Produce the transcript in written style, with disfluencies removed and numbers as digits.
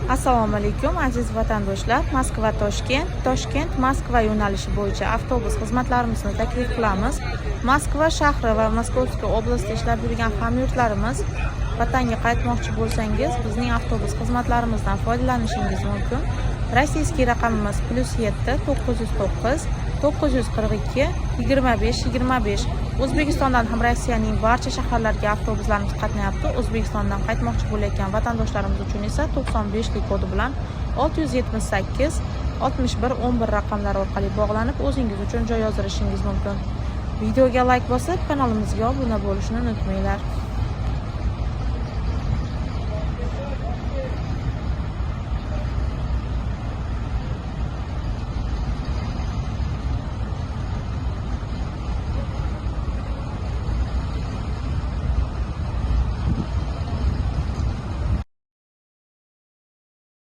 Assalomu alaykum aziz vatandoshlar. Moskva Toshkent, Toshkent Moskva yo'nalishi bo'yicha avtobus xizmatlarimizni taklif qilamiz. Moskva shahri va Moskovskiy oblastida ishlab yurgan hamyurtlarimiz vatanga qaytmoqchi bo'lsangiz, bizning avtobus xizmatlarimizdan foydalanishingiz mumkin. Rossiyskiy raqamimiz +7 909 942 25 25. O'zbekistondan ham Rossiyaning barcha shaharlariga avtobuslarimiz qatnayapti. O'zbekistondan qaytmoqchi bo'layotgan vatandoshlarimiz uchun esa 95 lik kodi bilan 678 61 11 raqamlari orqali bog'lanib, o'zingiz uchun joy yozdirishingiz mumkin. Videoga like bosib, kanalimizga obuna bo'lishni unutmanglar.